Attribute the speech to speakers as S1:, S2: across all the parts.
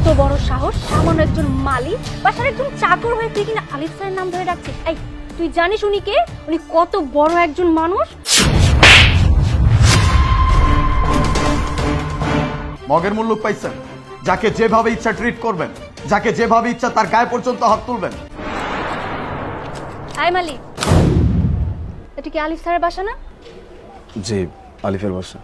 S1: কত বড় সাহস, সামান্য একজন মালিক বাসার একজন চাকর হয়ে তুই কিনা আলিফ স্যারের নাম ধরে ডাকছিস? এই তুই জানিস উনি কে? উনি কত বড় একজন মানুষ।
S2: মগের মূল্য পাইছেন? যাকে যেভাবে ইচ্ছা ট্রিট করবেন, যাকে যেভাবে ইচ্ছা তার গায়ে পর্যন্ত হাত তুলবেন।
S1: আই মালিক, এটা কি আলিফ স্যারের বাসা না?
S3: জি, আলিফের বাসা।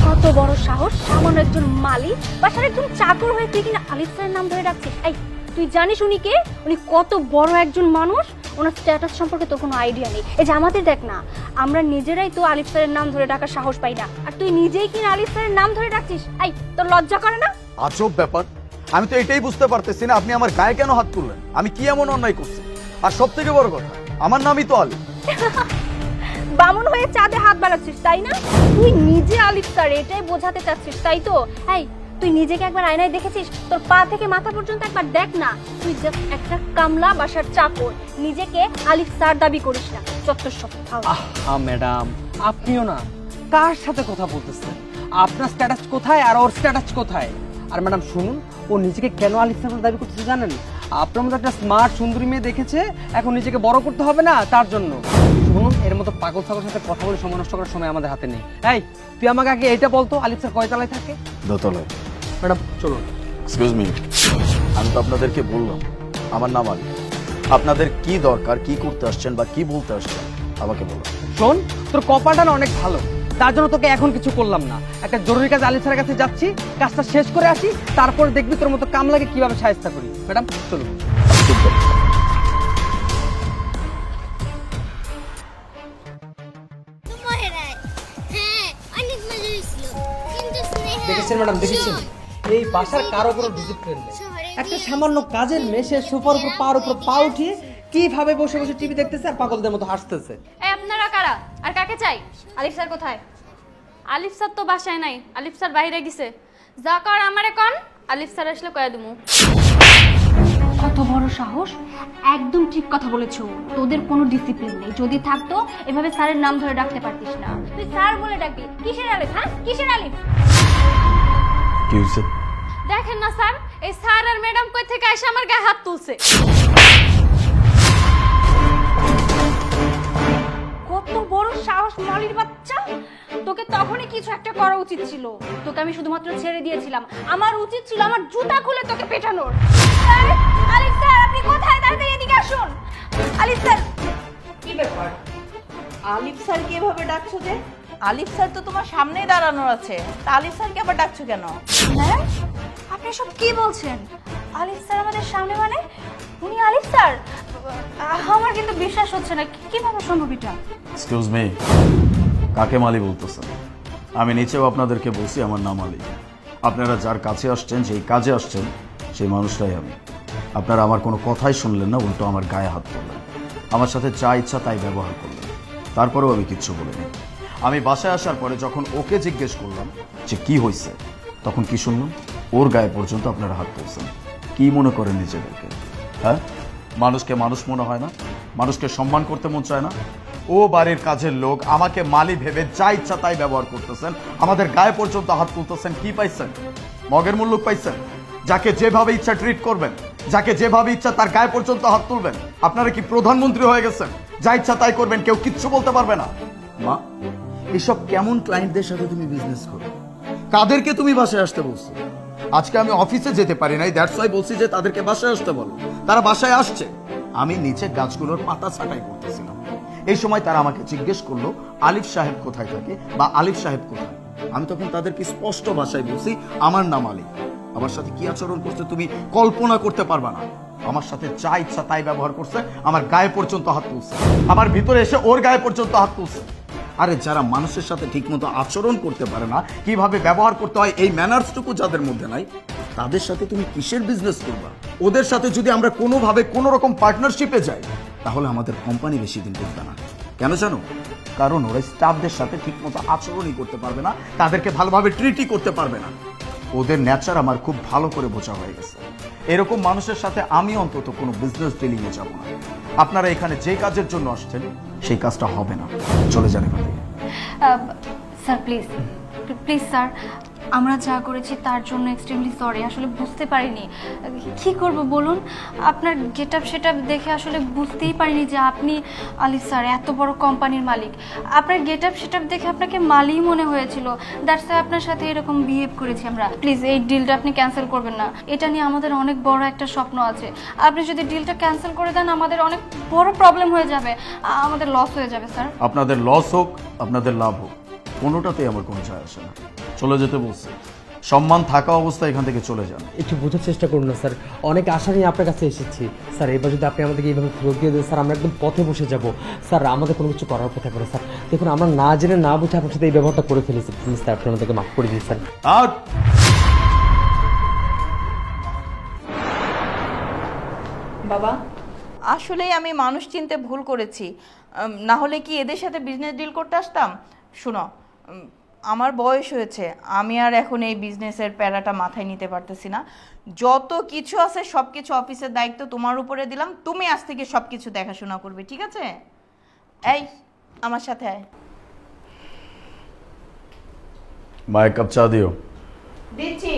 S1: কত বড় সাহস, সামান্য একজন মালিক বাসার একজন চাকর হয়ে তুই কিনা আলিফ স্যারের নাম ধরে ডাকছিস? এই তুই জানিস উনি কে? উনি কত বড় একজন মানুষ। ওনার স্ট্যাটাস সম্পর্কে তোর কোনো আইডিয়া নেই। এই যে আমাদের দেখ না, আমরা নিজেরাই তো আলিফ স্যারের নাম ধরে ডাকার সাহস পাই না, আর তুই নিজেই কিনা আলিফ স্যারের নাম ধরে ডাকছিস। এই তোর লজ্জা করে না?
S2: আজব ব্যাপার, আমি তো এটাই বুঝতে পারতেছি না আপনি আমার গায়ে কেন হাত তুললেন। আমি কি এমন অন্যায় করছি? আর সব থেকে বড় কথা, আমার নামই তো আলিফ।
S1: বামন হয়ে চাঁদে হাত বাড়াচ্ছিস তাই না? তুই নিজে আলিফ স্যার এটাই বোঝাতে চাচ্ছিস তাই তো? এই তুই নিজেকে একবার আয়নায় দেখেছিস? তোর পা থেকে মাথা পর্যন্ত একবার দেখ না। তুই জাস্ট একটা কামলা বাসার চাকর, নিজেকে আলিফ স্যার দাবি করিস না। চত্বর সব
S4: ম্যাডাম, আপনিও না কার সাথে কথা বলতেছেন? আপনার স্ট্যাটাস কোথায় আর ওর স্ট্যাটাস কোথায়? আর ম্যাডাম শুনুন, ও নিজেকে কেন আলিফ স্যার দাবি করতেছে জানেন? আপনার মতো একটা স্মার্ট সুন্দরী মেয়ে দেখেছে, এখন নিজেকে বড় করতে হবে না তার জন্য। শুনুন, এর মতো পাগল ছাগলের সাথে কথা বলে সময় নষ্ট করার সময় আমাদের হাতে নেই। এই তুই আমাকে আগে এটা বলতো, আলিফ স্যার কয়তলায় থাকে?
S3: দোতলায়।
S4: ম্যাডাম চলুন।
S2: এক্সকিউজ মি, আমি তো আপনাদেরকে বললাম আমার নাম আলিফ। আপনাদের কি দরকার, কি করতে আসছেন বা কি বলতে আসছেন আমাকে বলুন।
S4: শোন, তোর কপালটা না অনেক ভালো, তার জন্য তোকে এখন কিছু করলাম না। একটা জরুরি কাজ আলিফ স্যারের কাছে যাচ্ছি, কাজটা শেষ করে আসি, তারপর দেখবি তোর মতো কামলাকে কিভাবে সাহায্য করি। ম্যাডাম চলুন। দেখেছেন ম্যাডাম, দেখেছেন এই বাসার কারো কোনো ডিসিপ্লিন নেই। একটা সামান্য কাজের মেশে সোফার উপর পার উপর পা উঠিয়ে কিভাবে বসে বসে টিভি দেখতেছে আর পাগলদের মতো হাসতেছে।
S1: এই আপনারা কারা আর কাকে চাই? আলিফ স্যার কোথায়?
S5: আলিফ স্যার তো বাসায় নাই, আলিফ স্যার বাইরে গেছে। যা কর আমারে কোন, আলিফ স্যার আসলে কয়া দিমু।
S1: কত বড় সাহস! একদম ঠিক কথা বলেছো, তোদের কোনো ডিসিপ্লিন নেই। যদি থাকতো এভাবে স্যারের নাম ধরে ডাকতে পারতিস না। তুই স্যার বলে ডাকবি? কিসের আলিফ? হ্যাঁ কিসের আলিফ?
S3: কি হয়েছে?
S5: দেখেন না স্যার, এই স্যার আর ম্যাডাম কই থেকে এসে আমার গায়ে হাত তুলছে।
S1: কত বড় সাহস মালির বাচ্চা! তোকে তখনই কিছু একটা করা উচিত ছিল। তোকে আমি শুধুমাত্র ছেড়ে দিয়েছিলাম, আমার উচিত ছিল আমার জুতা খুলে তোকে পেটানোর। আলিফ স্যার আপনি কোথায়? তাড়াতাড়ি এদিকে আসুন। আলিফ স্যার!
S6: কি ব্যাপার, আলিফ স্যারকে এভাবে ডাকছো যে? আলিফ স্যার তো তোমার সামনেই দাঁড়ানো আছে, তা আলিফ স্যারকে আবার ডাকছো কেন?
S1: হ্যাঁ আপনি সব কি বলছেন? আলিফ স্যার আমাদের সামনে মানে? উনি আলিফ স্যার? আমার কিন্তু বিশ্বাস হচ্ছে না, কিভাবে সম্ভব এটা?
S2: এক্সকিউজ মি, কাকে মালি বলতেছেন? আমি নিচেও আপনাদেরকে বলছি আমার নাম আলী। আপনারা যার কাছে আসছেন, যেই কাজে আসছেন, সেই মানুষটাই আমি। আপনারা আমার কোনো কথাই শুনলেন না, উল্টো আমার গায়ে হাত তুললেন, আমার সাথে যা ইচ্ছা তাই ব্যবহার করলেন। তারপরেও আমি কিচ্ছু বলিনি। আমি বাসায় আসার পরে যখন ওকে জিজ্ঞেস করলাম যে কি হয়েছে, তখন কি শুনলাম? ওর গায়ে পর্যন্ত আপনারা হাত তুলছেন। কি মনে করেন নিজেদেরকে? হ্যাঁ, মানুষকে মানুষ মনে হয় না? মানুষকে সম্মান করতে মন চায় না? ও বাড়ির কাজের লোক, আমাকে মালি ভেবে যা ইচ্ছা তাই ব্যবহার করতেছেন, আমাদের গায়ে পর্যন্ত হাত তুলতেছেন। কি পাইছেন? মগের মূল্য পাইছেন? যাকে যেভাবে ইচ্ছা ট্রিট করবেন, যাকে যেভাবে ইচ্ছা তার গায়ে পর্যন্ত হাত তুলবেন। আপনারা কি প্রধানমন্ত্রী হয়ে গেছেন? যা ইচ্ছা তাই করবেন, কেউ কিচ্ছু বলতে পারবে না? মা, এসব কেমন ক্লায়েন্টদের সাথে তুমি বিজনেস করো? কাদেরকে তুমি বাসায় আসতে বলছো? আজকে আমি অফিসে যেতে পারি নাই, দ্যাটস ওয়াই বলছি যে তাদেরকে বাসায় আসতে বলো। তারা বাসায় আসছে, আমি নিচে গাছগুলোর পাতা ছাঁটাই করতেছিলাম। এই সময় তারা আমাকে জিজ্ঞেস করলো আলিফ সাহেব কোথায় থাকে বা আলিফ সাহেব কোথায়। আমি তখন তাদেরকে স্পষ্ট ভাষায় বলছি আমার নাম আলিফ। আমার সাথে কি আচরণ করছে তুমি কল্পনা করতে পারবা না। আমার সাথে যা ইচ্ছা তাই ব্যবহার করছে, আমার গায়ে পর্যন্ত হাত তুলছে, আমার ভিতরে এসে ওর গায়ে পর্যন্ত হাত তুলছে। আরে যারা মানুষের সাথে ঠিকমতো আচরণ করতে পারে না, কিভাবে ব্যবহার করতে হয় এই ম্যানার্সটুকু যাদের মধ্যে নাই, তাদের সাথে তুমি কিসের বিজনেস করবা? ওদের সাথে যদি আমরা কোনোভাবে কোনো রকম পার্টনারশিপে যাই, তাহলে আমাদের কোম্পানি বেশি দিন টিকবে না। কেন জানো? কারণ ওরা স্টাফদের সাথে ঠিকমতো আচরণই করতে পারবে না, তাদেরকে ভালোভাবে ট্রিটই করতে পারবে না। ওদের নেচার আমার খুব ভালো করে বোঝা হয়ে গেছে। এরকম মানুষের সাথে আমি অন্তত কোনো বিজনেস ডিলিংয়ে যাব না। আপনারা এখানে যে কাজের জন্য আসছেন সেই কাজটা হবে না, চলে যান এখান থেকে।
S1: স্যার প্লিজ প্লিজ স্যার, আমরা যা করেছি তার জন্য এক্সট্রিমলি সরি, আসলে বুঝতে পারিনি। কি করব বলুন, আপনার গেট আপ সেট আপ দেখে আসলে বুঝতেই পারিনি যে আপনি আলিফ স্যার এত বড় কোম্পানির মালিক। আপনার গেট আপ সেট আপ দেখে আপনাকে মালিই মনে হয়েছিল, দ্যাটস ওয়াই আপনার সাথে এরকম বিহেভ করেছি আমরা। প্লিজ এই ডিলটা আপনি ক্যান্সেল করবেন না, এটা নিয়ে আমাদের অনেক বড় একটা স্বপ্ন আছে। আপনি যদি ডিলটা ক্যান্সেল করে দেন আমাদের অনেক বড় প্রবলেম হয়ে যাবে, আমাদের লস হয়ে যাবে স্যার।
S2: আপনাদের লস হোক আপনাদের লাভ হোক, কোনোটাতেই আমার কোনো যায় আসে না। চলে যেতে বলছে, সম্মান থাকা অবস্থায় এখান থেকে চলে যান।
S4: একটু বোঝার চেষ্টা করুন না স্যার, অনেক আশা নিয়ে আপনার কাছে এসেছি স্যার। এবার যদি আপনি আমাদেরকে এইভাবে ফেরত দিয়ে দেন স্যার, আমরা একদম পথে বসে যাব স্যার। আমাদের কোনো কিছু করার কথা করে স্যার, দেখুন আমরা না জেনে না বুঝে আপনার সাথে এই ব্যবহারটা করে ফেলেছি। প্লিজ স্যার আপনি আমাদেরকে মাফ করে দিন স্যার।
S2: আউট।
S6: বাবা, আসলেই আমি মানুষ চিনতে ভুল করেছি, না হলে কি এদের সাথে বিজনেস ডিল করতে আসতাম? শোনো, আমার বয়স হয়েছে, আমি আর এখন এই বিজনেসের প্যারাটা মাথায় নিতে পারতেছি না। যত কিছু আছে সব কিছু অফিসের দায়িত্ব তোমার উপরে দিলাম, তুমি আজ থেকে সব কিছু দেখাশোনা করবে, ঠিক আছে? এই আমার সাথে আয়।
S2: মা এক কাপ চা দিও।
S6: দিচ্ছি।